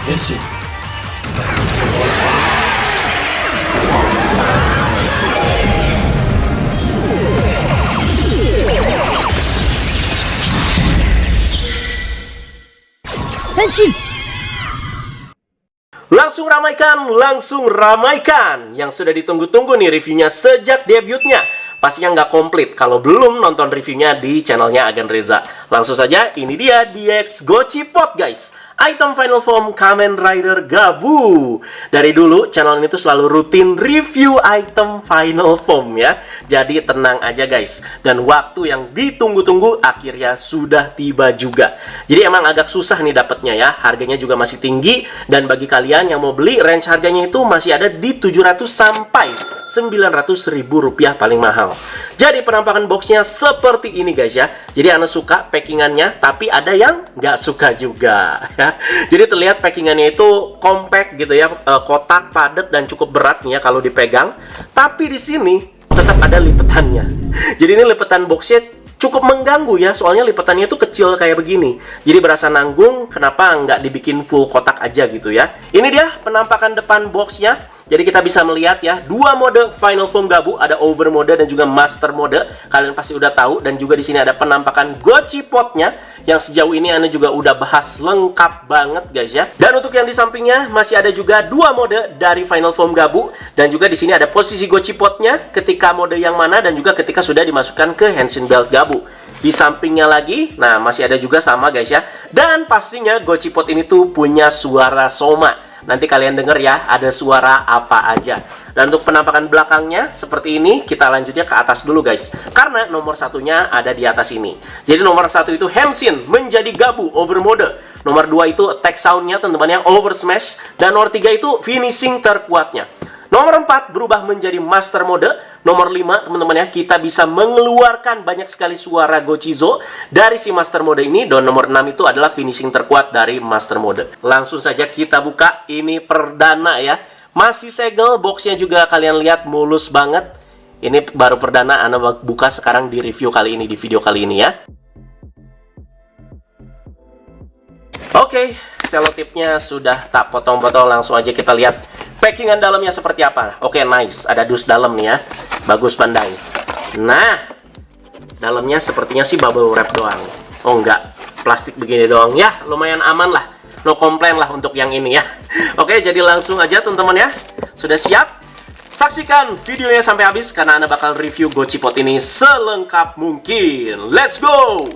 Henshin. Henshin. Langsung ramaikan. Yang sudah ditunggu-tunggu nih reviewnya sejak debutnya. Pastinya nggak komplit kalau belum nonton reviewnya di channelnya Agan Reza. Langsung saja, ini dia DX Gochipot guys. Item Final Form Kamen Rider Gabu. Dari dulu channel ini tuh selalu rutin review item Final Form ya. Jadi tenang aja guys. Dan waktu yang ditunggu-tunggu akhirnya sudah tiba juga. Jadi emang agak susah nih dapetnya ya. Harganya juga masih tinggi. Dan bagi kalian yang mau beli, range harganya itu masih ada di 700 sampai 900 ribu rupiah paling mahal. Jadi penampakan boxnya seperti ini guys ya. Jadi Ana suka packingannya, tapi ada yang nggak suka juga ya. Jadi terlihat packingannya itu compact gitu ya, kotak, padat, dan cukup berat nih ya kalau dipegang. Tapi di sini tetap ada lipetannya. Jadi ini lipetan boxnya cukup mengganggu ya, soalnya lipetannya itu kecil kayak begini. Jadi berasa nanggung, kenapa nggak dibikin full kotak aja gitu ya. Ini dia penampakan depan boxnya. Jadi kita bisa melihat ya, dua mode Final Form Gabu, ada Over mode dan juga Master mode. Kalian pasti udah tahu. Dan juga di sini ada penampakan Gochipotnya yang sejauh ini Ana juga udah bahas lengkap banget guys ya. Dan untuk yang di sampingnya masih ada juga dua mode dari Final Form Gabu. Dan juga di sini ada posisi Gochipotnya ketika mode yang mana dan juga ketika sudah dimasukkan ke Henshin Belt Gabu. Di sampingnya lagi, nah masih ada juga sama guys ya. Dan pastinya Gochipot ini tuh punya suara Soma. Nanti kalian denger ya, ada suara apa aja. Dan untuk penampakan belakangnya seperti ini, kita lanjutnya ke atas dulu guys. Karena nomor satunya ada di atas ini. Jadi nomor satu itu Henshin menjadi Gabu Over mode. Nomor dua itu attack soundnya teman-teman ya, Over Smash. Dan nomor tiga itu finishing terkuatnya. Nomor 4 berubah menjadi Master mode. Nomor 5 teman-teman ya, kita bisa mengeluarkan banyak sekali suara Gochizo dari si Master mode ini. Dan nomor 6 itu adalah finishing terkuat dari Master mode. Langsung saja kita buka, ini perdana ya. Masih segel, boxnya juga kalian lihat mulus banget. Ini baru perdana, Ana buka sekarang di review kali ini, di video kali ini ya. Oke, selotipnya sudah tak potong-potong, langsung aja kita lihat packingan dalamnya seperti apa. Oke, nice. Ada dus dalam nih ya. Bagus pandai. Nah, dalamnya sepertinya sih bubble wrap doang. Oh enggak, plastik begini doang. Ya, lumayan aman lah. No complain lah untuk yang ini ya. Oke, jadi langsung aja teman-teman ya. Sudah siap? Saksikan videonya sampai habis karena Ana bakal review Gochipot ini selengkap mungkin. Let's go!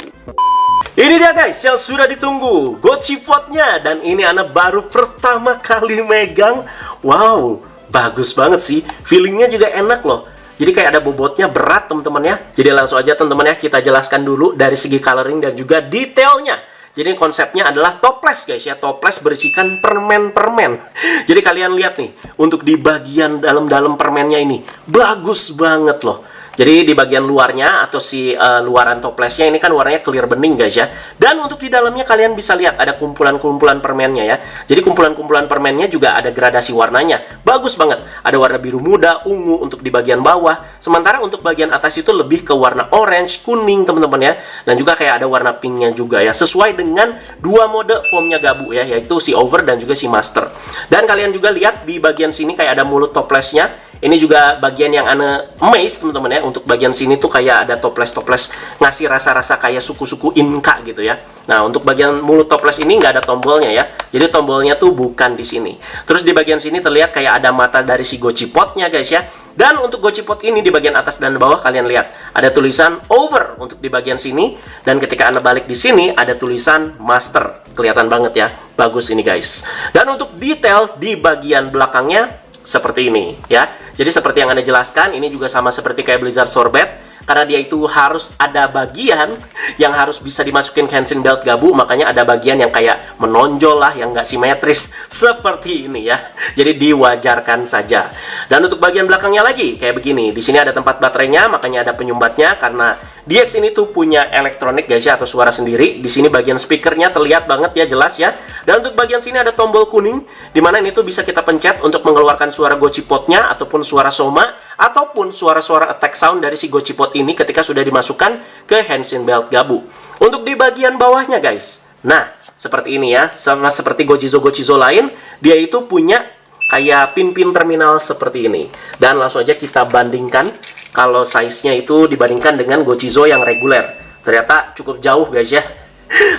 Ini dia guys yang sudah ditunggu, Gochipotnya. Dan ini Ana baru pertama kali megang. Wow, bagus banget sih. Feelingnya juga enak loh. Jadi kayak ada bobotnya, berat teman-teman ya. Jadi langsung aja teman-teman ya, kita jelaskan dulu dari segi coloring dan juga detailnya. Jadi konsepnya adalah toples guys ya. Toples berisikan permen-permen. Jadi kalian lihat nih, untuk di bagian dalam-dalam permennya ini bagus banget loh. Jadi di bagian luarnya atau si luaran toplesnya ini kan warnanya clear bening guys ya. Dan untuk di dalamnya kalian bisa lihat ada kumpulan-kumpulan permennya ya. Jadi kumpulan-kumpulan permennya juga ada gradasi warnanya. Bagus banget. Ada warna biru muda, ungu untuk di bagian bawah. Sementara untuk bagian atas itu lebih ke warna orange, kuning teman-teman ya. Dan juga kayak ada warna pinknya juga ya. Sesuai dengan dua mode formnya Gabu ya, yaitu si Over dan juga si Master. Dan kalian juga lihat di bagian sini kayak ada mulut toplesnya. Ini juga bagian yang Ana amazed teman-teman ya. Untuk bagian sini tuh kayak ada toples-toples ngasih rasa-rasa kayak suku-suku Inka gitu ya. Nah, untuk bagian mulut toples ini nggak ada tombolnya ya. Jadi tombolnya tuh bukan di sini. Terus di bagian sini terlihat kayak ada mata dari si Gochipotnya guys ya. Dan untuk Gochipot ini di bagian atas dan bawah kalian lihat ada tulisan Over untuk di bagian sini. Dan ketika Anda balik di sini ada tulisan Master. Kelihatan banget ya. Bagus ini guys. Dan untuk detail di bagian belakangnya seperti ini ya. Jadi seperti yang Anda jelaskan, ini juga sama seperti kayak Blizzard Sorbet. Karena dia itu harus ada bagian yang harus bisa dimasukin ke Henshin Belt Gabu. Makanya ada bagian yang kayak menonjol lah, yang nggak simetris seperti ini ya. Jadi diwajarkan saja. Dan untuk bagian belakangnya lagi kayak begini. Di sini ada tempat baterainya, makanya ada penyumbatnya. Karena DX ini tuh punya elektronik guys ya, atau suara sendiri. Di sini bagian speakernya terlihat banget ya, jelas ya. Dan untuk bagian sini ada tombol kuning, dimana ini tuh bisa kita pencet untuk mengeluarkan suara Gochipotnya ataupun suara Soma, ataupun suara-suara attack sound dari si Gochipot ini ketika sudah dimasukkan ke Henshin Belt Gabu. Untuk di bagian bawahnya guys, nah seperti ini ya. Sama seperti Gochizo lain, dia itu punya kayak pin-pin terminal seperti ini. Dan langsung aja kita bandingkan kalau size-nya itu dibandingkan dengan Gochizo yang reguler. Ternyata cukup jauh guys ya.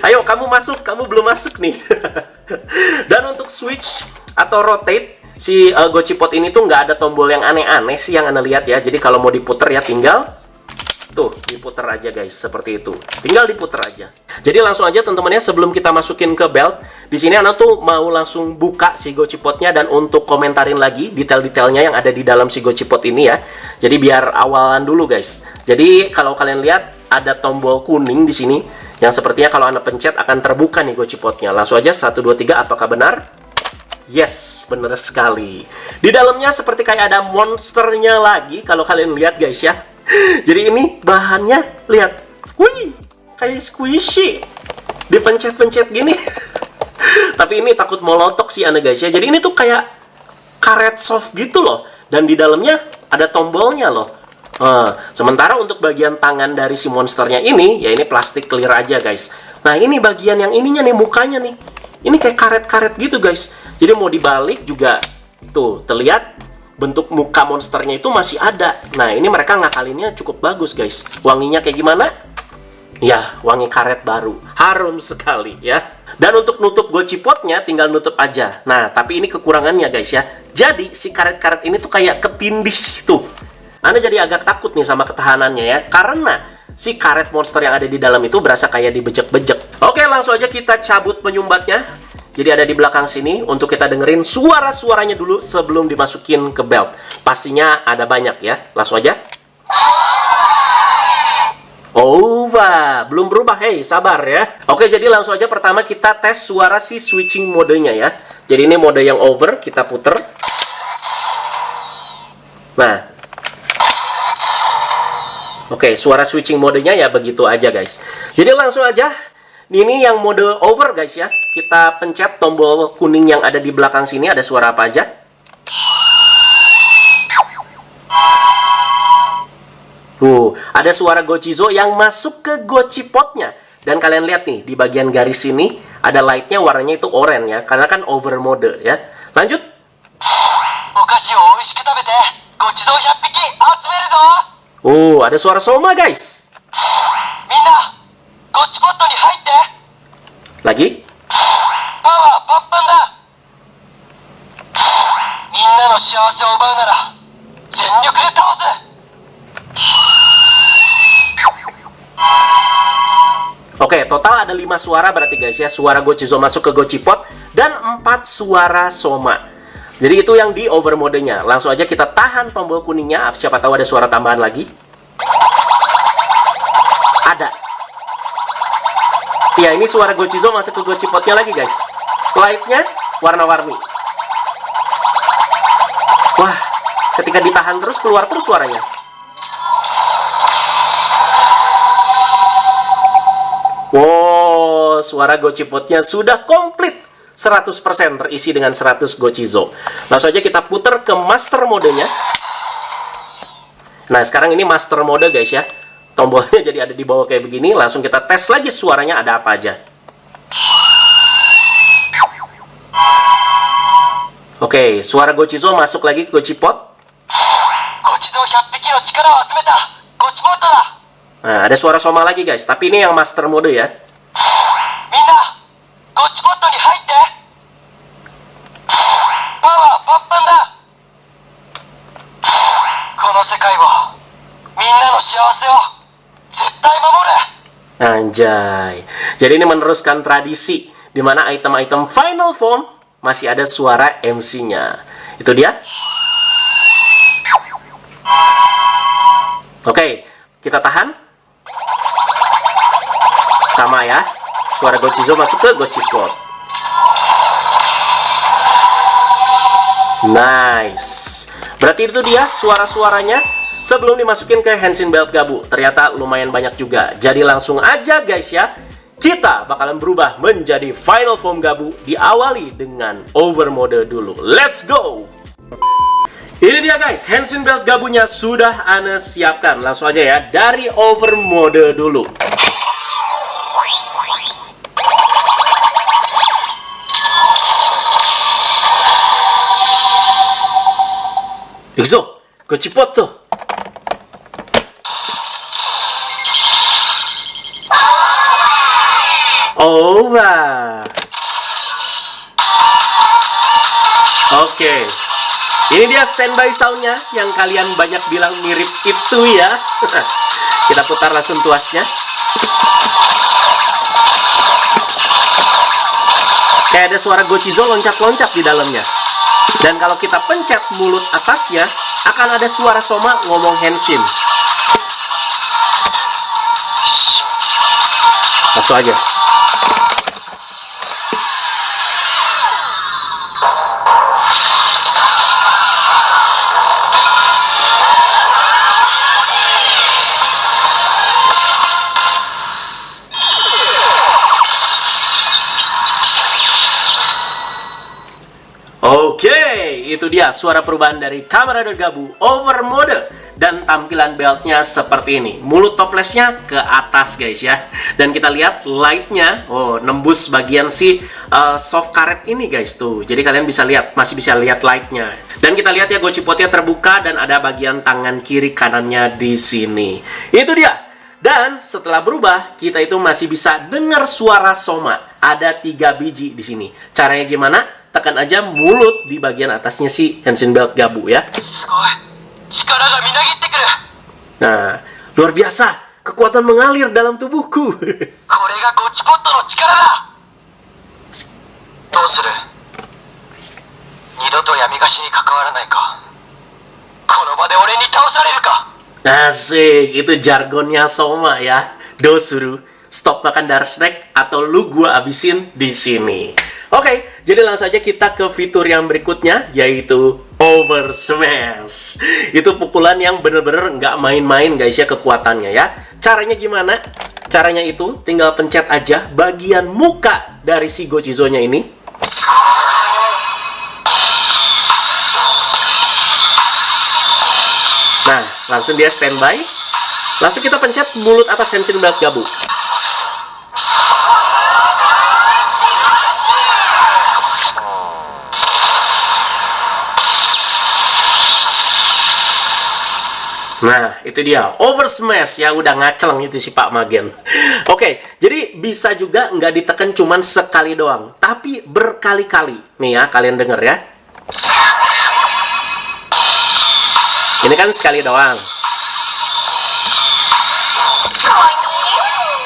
Ayo kamu masuk, kamu belum masuk nih. Dan untuk switch atau rotate, si Gochipot ini tuh nggak ada tombol yang aneh-aneh sih yang Anda lihat ya. Jadi kalau mau diputer ya tinggal tuh diputer aja guys, seperti itu. Tinggal diputer aja. Jadi langsung aja teman-teman ya, sebelum kita masukin ke belt, di sini Anda tuh mau langsung buka si Gochipotnya dan untuk komentarin lagi detail-detailnya yang ada di dalam si Gochipot ini ya. Jadi biar awalan dulu guys. Jadi kalau kalian lihat ada tombol kuning di sini yang sepertinya kalau Anda pencet akan terbuka nih Gochipotnya. Langsung aja 1 2 3, apakah benar? Yes, benar sekali. Di dalamnya seperti kayak ada monsternya lagi kalau kalian lihat guys ya. Jadi ini bahannya lihat, wih, kayak squishy, dipencet-pencet gini. Tapi ini takut molotok sih Anda guys ya. Jadi ini tuh kayak karet soft gitu loh, dan di dalamnya ada tombolnya loh. Sementara untuk bagian tangan dari si monsternya ini, ya ini plastik clear aja guys. Nah ini bagian yang ininya nih, mukanya nih, ini kayak karet-karet gitu guys. Jadi mau dibalik juga tuh terlihat bentuk muka monsternya itu masih ada. Nah ini mereka ngakalinnya cukup bagus guys. Wanginya kayak gimana? Ya wangi karet baru, harum sekali ya. Dan untuk nutup Gochipotnya tinggal nutup aja. Nah tapi ini kekurangannya guys ya. Jadi si karet-karet ini tuh kayak ketindih tuh. Anda jadi agak takut nih sama ketahanannya ya, karena si karet monster yang ada di dalam itu berasa kayak dibejek-bejek. Oke, langsung aja kita cabut penyumbatnya. Jadi ada di belakang sini untuk kita dengerin suara-suaranya dulu sebelum dimasukin ke belt. Pastinya ada banyak ya. Langsung aja. Oh, wah, belum berubah. Hey, sabar ya. Oke, jadi langsung aja pertama kita tes suara si switching modenya ya. Jadi ini mode yang over, kita puter. Nah. Oke, suara switching modenya ya begitu aja guys. Jadi langsung aja. Ini yang mode over guys ya. Kita pencet tombol kuning yang ada di belakang sini. Ada suara apa aja? Ada suara Gochizo yang masuk ke Gochipotnya. Dan kalian lihat nih, di bagian garis sini ada lightnya warnanya itu oranye ya, karena kan over mode ya. Lanjut. Ada suara Soma guys. Lagi. Oke, total ada 5 suara berarti guys ya. Suara Gochizo masuk ke Gochipot dan 4 suara Soma. Jadi itu yang di over modenya. Langsung aja kita tahan tombol kuningnya. Siapa tahu ada suara tambahan lagi. Ada. Ya, ini suara Gochizo masuk ke Gochipotnya lagi guys. Lightnya warna-warni. Wah, ketika ditahan terus keluar terus suaranya. Wow, suara Gochipotnya sudah komplit 100% terisi dengan 100 Gochizo. Langsung aja kita putar ke master modenya. Nah, sekarang ini master mode guys ya. Tombolnya jadi ada di bawah kayak begini. Langsung kita tes lagi suaranya ada apa aja. Oke, suara Gochizo masuk lagi ke Gochipot. Nah, ada suara Soma lagi guys, tapi ini yang master mode ya. Anjay. Jadi ini meneruskan tradisi di mana item-item Final Form masih ada suara MC-nya. Itu dia. Oke, kita tahan. Sama ya, suara Gochizo masuk ke Gochipot. Nice. Berarti itu dia suara-suaranya sebelum dimasukin ke Henshin Belt Gabu. Ternyata lumayan banyak juga. Jadi langsung aja guys ya, kita bakalan berubah menjadi Final Form Gabu. Diawali dengan over mode dulu. Let's go. Ini dia guys, Henshin Belt Gabunya sudah Anda siapkan. Langsung aja ya, dari over mode dulu. 行くぞ、ゴチポット。Over. Oke. Ini dia standby soundnya yang kalian banyak bilang mirip itu ya. Kita putar langsung tuasnya. Kayak ada suara Gochizo loncat-loncat di dalamnya. Dan kalau kita pencet mulut atasnya, akan ada suara Soma ngomong Henshin. Langsung aja. Oke, itu dia suara perubahan dari Kamen Rider Gabu Over Mode. Dan tampilan beltnya seperti ini. Mulut toplesnya ke atas guys ya. Dan kita lihat lightnya, oh nembus bagian si soft karet ini guys tuh. Jadi kalian bisa lihat, masih bisa lihat lightnya. Dan kita lihat ya Gochipotnya terbuka dan ada bagian tangan kiri kanannya di sini. Itu dia. Dan setelah berubah, kita itu masih bisa dengar suara Soma. Ada 3 biji di sini. Caranya gimana? Tekan aja mulut di bagian atasnya si Henshin Belt Gabu ya. Nah, luar biasa. Kekuatan mengalir dalam tubuhku. Asik, itu jargonnya Soma ya. Dosuru, stop makan Dark Snack atau lu gua abisin di sini. Oke, jadi langsung aja kita ke fitur yang berikutnya, yaitu Over Smash. Itu pukulan yang bener-bener nggak main-main guys ya kekuatannya ya. Caranya gimana? Caranya itu tinggal pencet aja bagian muka dari si Gochizo-nya ini. Nah, langsung dia standby. Langsung kita pencet mulut atas Henshin Belt Gabu. Nah, itu dia. Over Smash ya, udah ngaceleng itu si Pak Magen. Oke, jadi bisa juga nggak ditekan cuman sekali doang, tapi berkali-kali. Nih ya, kalian denger ya. Ini kan sekali doang.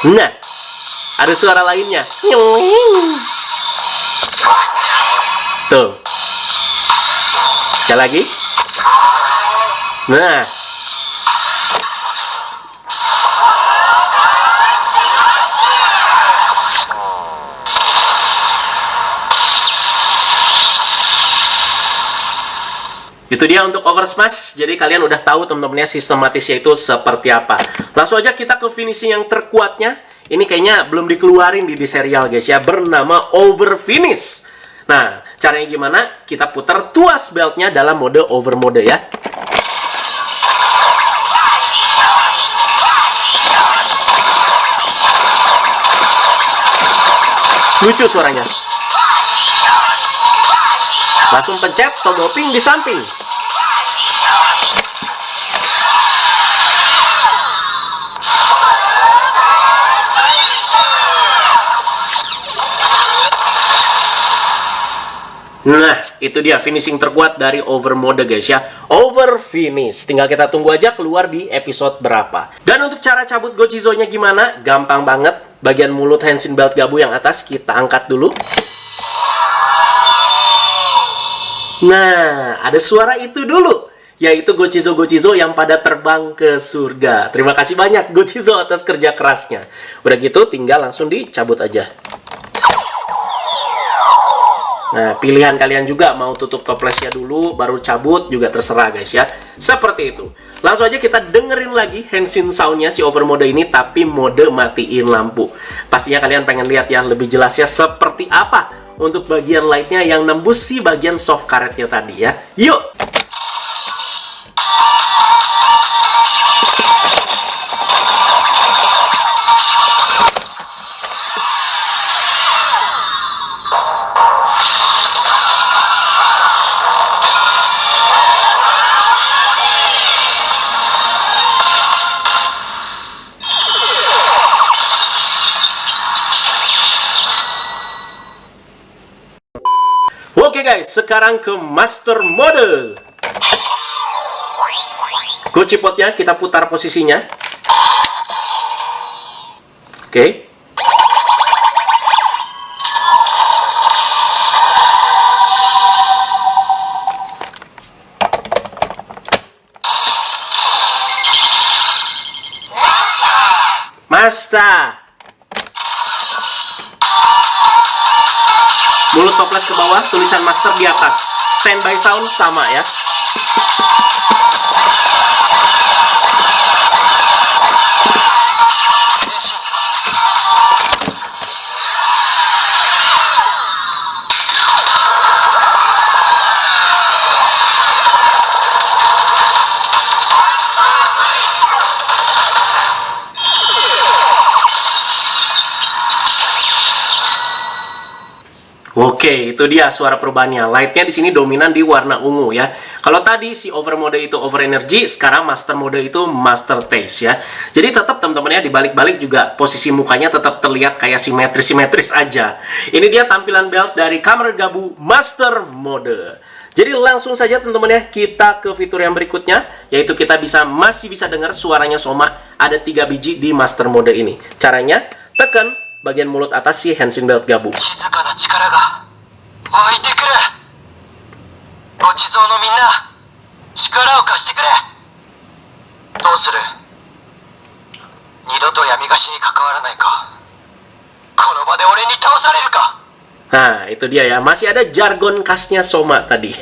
Nah, ada suara lainnya. Tuh. Sekali lagi. Nah. Itu dia untuk Over Smash. Jadi kalian udah tahu teman-temannya sistematisnya itu seperti apa. Langsung aja kita ke finishing yang terkuatnya. Ini kayaknya belum dikeluarin di serial guys ya. Bernama Over Finish. Nah, caranya gimana? Kita putar tuas beltnya dalam mode Over Mode ya. Lucu suaranya. Langsung pencet tombol pink di samping. Nah, itu dia finishing terkuat dari Over Mode guys ya. Over Finish. Tinggal kita tunggu aja keluar di episode berapa. Dan untuk cara cabut Gochizo-nya gimana? Gampang banget. Bagian mulut Henshin Belt Gabu yang atas kita angkat dulu. Nah, ada suara itu dulu, yaitu Gochizo-Gochizo yang pada terbang ke surga. Terima kasih banyak Gochizo atas kerja kerasnya. Udah gitu tinggal langsung dicabut aja. Nah, pilihan kalian juga mau tutup toplesnya dulu baru cabut juga terserah guys ya. Seperti itu. Langsung aja kita dengerin lagi Henshin sound-nya si Over Mode ini, tapi mode matiin lampu. Pastinya kalian pengen lihat ya lebih jelasnya seperti apa untuk bagian lightnya yang nembus si bagian soft karetnya tadi ya. Yuk! Oke guys, sekarang ke Master Mode. Gochipotnya kita putar posisinya. Oke. Master. Mulut toples ke bawah, tulisan master di atas. Standby sound sama ya. Oke, itu dia suara perubahannya. Lightnya di sini dominan di warna ungu ya. Kalau tadi si over mode itu over energy, sekarang master mode itu master taste ya. Jadi tetap teman-teman ya, dibalik-balik juga posisi mukanya tetap terlihat kayak simetris aja. Ini dia tampilan belt dari kamera Gabu master mode. Jadi langsung saja teman-teman ya, kita ke fitur yang berikutnya, yaitu kita masih bisa dengar suaranya Soma. Ada 3 biji di master mode ini. Caranya, tekan bagian mulut atas si Henshin Belt Gabu. Nah, itu dia ya. Masih ada jargon khasnya Soma tadi.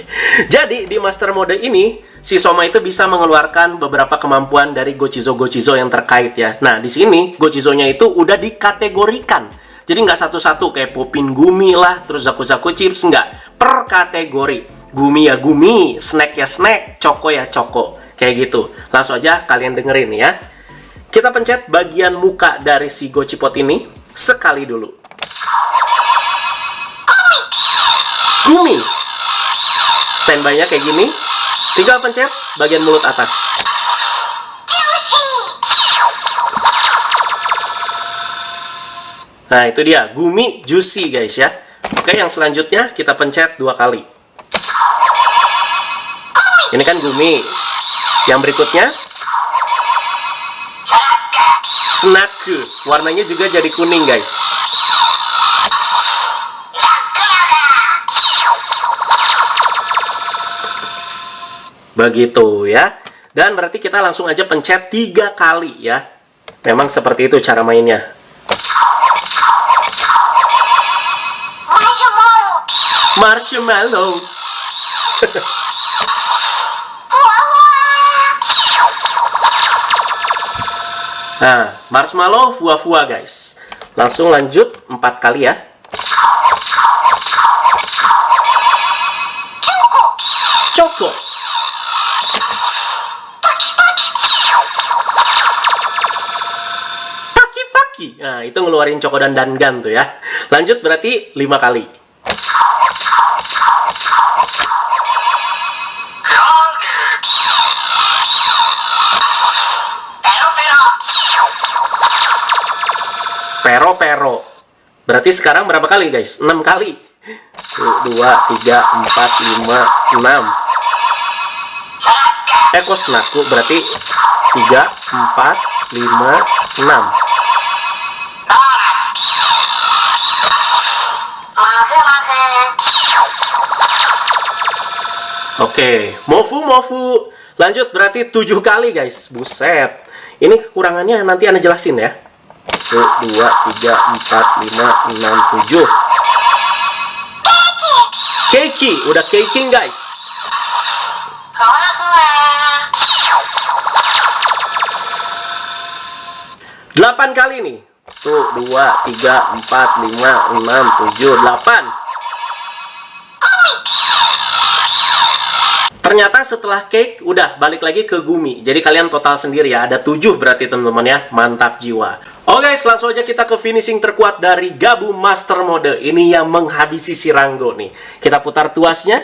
Jadi, di master mode ini, si Soma itu bisa mengeluarkan beberapa kemampuan dari Gochizo yang terkait ya. Nah, di sini, Gochizo-nya itu udah dikategorikan. Jadi, nggak satu-satu kayak Popin Gumi lah, terus Zaku Chips, nggak. Per kategori. Gumi ya gumi, snack ya snack, Choco ya Choco. Kayak gitu. Langsung aja kalian dengerin ya. Kita pencet bagian muka dari si Gochipot ini sekali dulu. Gumi. Standby-nya kayak gini. Tinggal pencet bagian mulut atas. Nah, itu dia. Gumi juicy, guys ya. Oke, yang selanjutnya kita pencet 2 kali. Ini kan Gumi. Yang berikutnya Snaku. Warnanya juga jadi kuning, guys. Begitu ya. Dan berarti kita langsung aja pencet 3 kali ya. Memang seperti itu cara mainnya. Marshmallow. Nah, marshmallow fuwa-fuwa guys. Langsung lanjut 4 kali ya. Choco. Paki-paki. Nah, itu ngeluarin Choco dan Dangan tuh ya. Lanjut berarti 5 kali. Pero. Berarti sekarang berapa kali guys? 6 kali. 2, 3, 4, 5, 6. Kok Snaku berarti 3, 4, 5, 6. Oke, Mofu. Lanjut berarti 7 kali guys. Buset. Ini kekurangannya nanti Anda jelasin ya. 1, 2, 3, 4, 5, 6, 7. Keiki, udah caking guys. Delapan kali nih. Tuh, 2, 3, 4, 5, 6, 7, 8. Ternyata setelah cake, udah balik lagi ke Gumi. Jadi kalian total sendiri ya. Ada 7 berarti teman-teman ya. Mantap jiwa. Oke guys, langsung aja kita ke finishing terkuat dari Gabu Master Mode. Ini yang menghabisi si Rango nih. Kita putar tuasnya.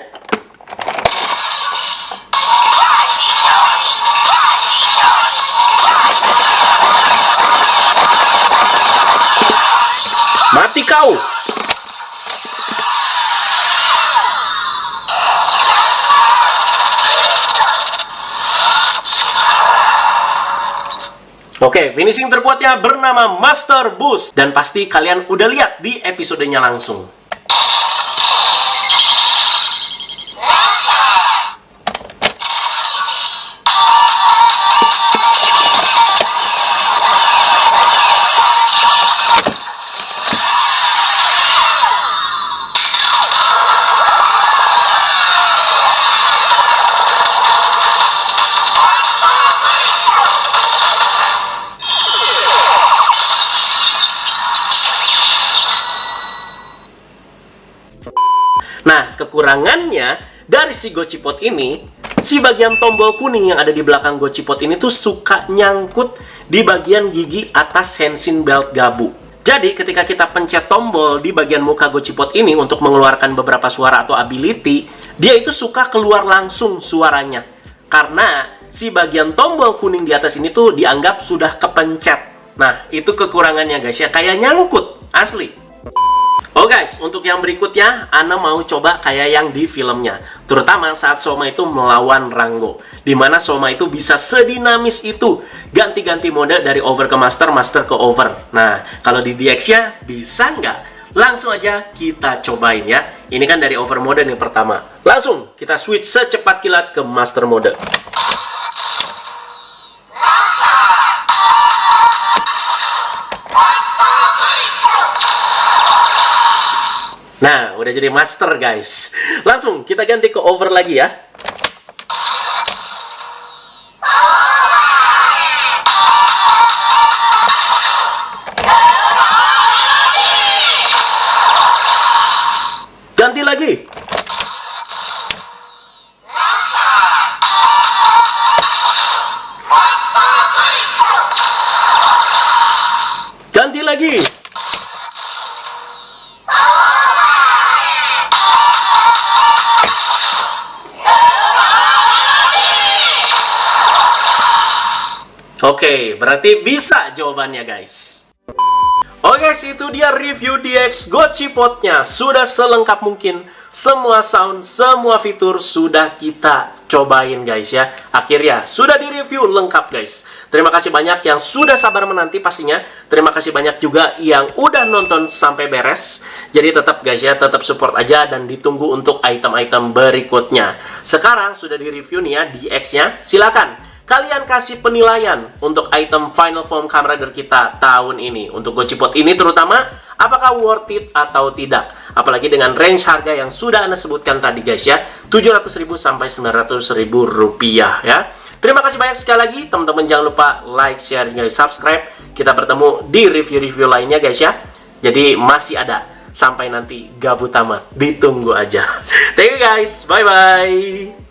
Mati kau. Oke, finishing terkuatnya bernama Master Boost. Dan pasti kalian udah lihat di episodenya langsung. Nah, kekurangannya dari si Gotchipot ini, si bagian tombol kuning yang ada di belakang Gotchipot ini tuh suka nyangkut di bagian gigi atas Henshin Belt Gabu. Jadi, ketika kita pencet tombol di bagian muka Gotchipot ini untuk mengeluarkan beberapa suara atau ability, dia itu suka keluar langsung suaranya. Karena si bagian tombol kuning di atas ini tuh dianggap sudah kepencet. Nah, itu kekurangannya guys ya, kayak nyangkut, asli. Oh guys, untuk yang berikutnya, Ana mau coba kayak yang di filmnya. Terutama saat Soma itu melawan Rango. Dimana Soma itu bisa sedinamis itu. Ganti-ganti mode dari over ke master, master ke over. Nah, kalau di DX-nya bisa nggak? Langsung aja kita cobain ya. Ini kan dari over mode nih pertama. Langsung kita switch secepat kilat ke master mode. Nah, udah jadi master guys. Langsung kita ganti ke over lagi ya. Ganti lagi. Ganti lagi. Oke, berarti bisa jawabannya guys. Oke guys, itu dia review DX Gotchipotnya. Sudah selengkap mungkin. Semua sound, semua fitur sudah kita cobain guys ya. Akhirnya sudah direview lengkap guys. Terima kasih banyak yang sudah sabar menanti pastinya. Terima kasih banyak juga yang udah nonton sampai beres. Jadi tetap guys ya, tetap support aja dan ditunggu untuk item-item berikutnya. Sekarang sudah direview nih ya DX-nya. Silakan kalian kasih penilaian untuk item Final Form Kamen Rider kita tahun ini. Untuk Gotchipot ini terutama, apakah worth it atau tidak? Apalagi dengan range harga yang sudah Anda sebutkan tadi guys ya, 700.000 sampai 900.000 rupiah ya. Terima kasih banyak sekali lagi, teman-teman jangan lupa like, share, dan subscribe. Kita bertemu di review-review lainnya guys ya. Jadi masih ada sampai nanti Gabutama, ditunggu aja. Thank you guys, bye-bye.